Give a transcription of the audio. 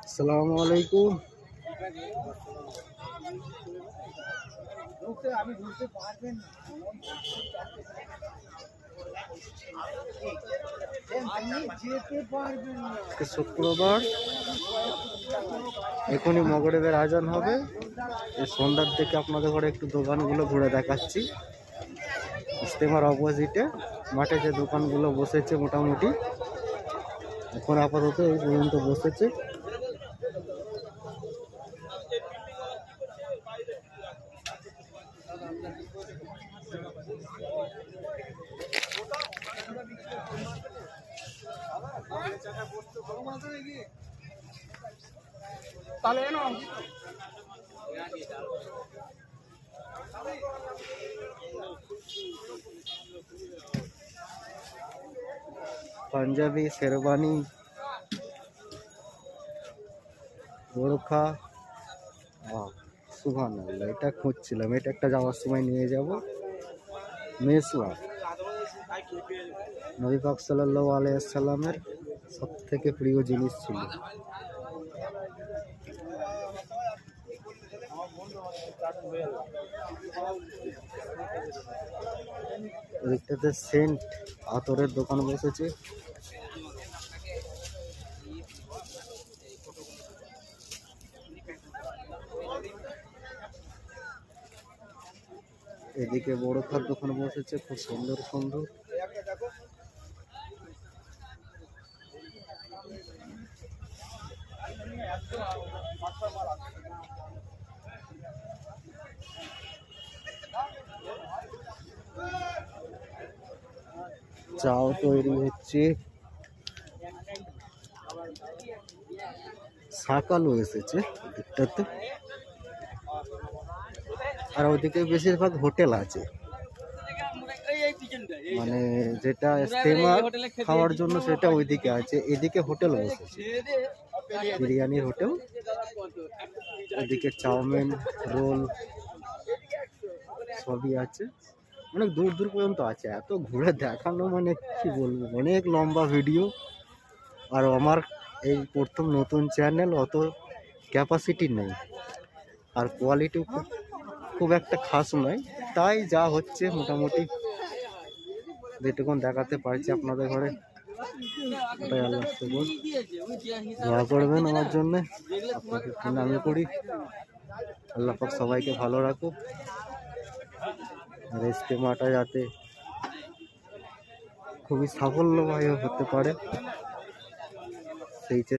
আসসালামু আলাইকুম। আজকে শুক্রবার, এখনই মগরিবের আজান হবে। এই সন্ধ্যার দিকে আপনাদের ঘরে একটু দোকানগুলো ঘুরে দেখাচ্ছি। ইজতেমার অপোজিটে মাঠে যে দোকানগুলো বসেছে মোটামুটি এখন আপাতত এই পর্যন্ত বসেছে। পাঞ্জাবি, শেরবানি, বোরখা, সুবহানাল্লাহ, এটা খুঁজছিলাম। এটা একটা যাওয়ার সময় নিয়ে যাব। মেসওয়া নবী পাক সাল্লাল্লাহু আলাইহি সাল্লামের সব থেকে প্রিয় জিনিস ছিল। এদিকটাতে সেন্ট আতরের দোকান বসেছে। এদিকে বড় খার দোকান বসেছে, খুব সুন্দর সুন্দর। চাও তৈরি হচ্ছে, শাকালও এসেছে দিকটাতে। আর ওইদিকে বেশিরভাগ হোটেল আছে, মানে যেটা ইজতেমা খাওয়ার জন্য সেটা ওইদিকে আছে। এদিকে হোটেল বসেছে, বিরিয়ানির হোটেল। এদিকে চাউমিন, রোল সবই আছে। অনেক দূর দূর পর্যন্ত আছে। এত ঘুরে দেখানো মানে কি বলবো, অনেক লম্বা ভিডিও। আর আমার এই প্রথম নতুন চ্যানেল, অত ক্যাপাসিটি নেই, আর কোয়ালিটিও খুব একটা খাস নয়। তাই যা হচ্ছে মোটামুটি যেটুকুন দেখাতে পারছি আপনাদের ঘরে, ওটাই আল্লাহ শুকর। দোয়া করবেন আমার জন্য, আপনাদের জন্য আমি করি। আল্লাহ পাক সবাইকে ভালো রাখুক, আর ইজতেমাটা যাতে খুবই সাফল্যময় হতে পারে সেই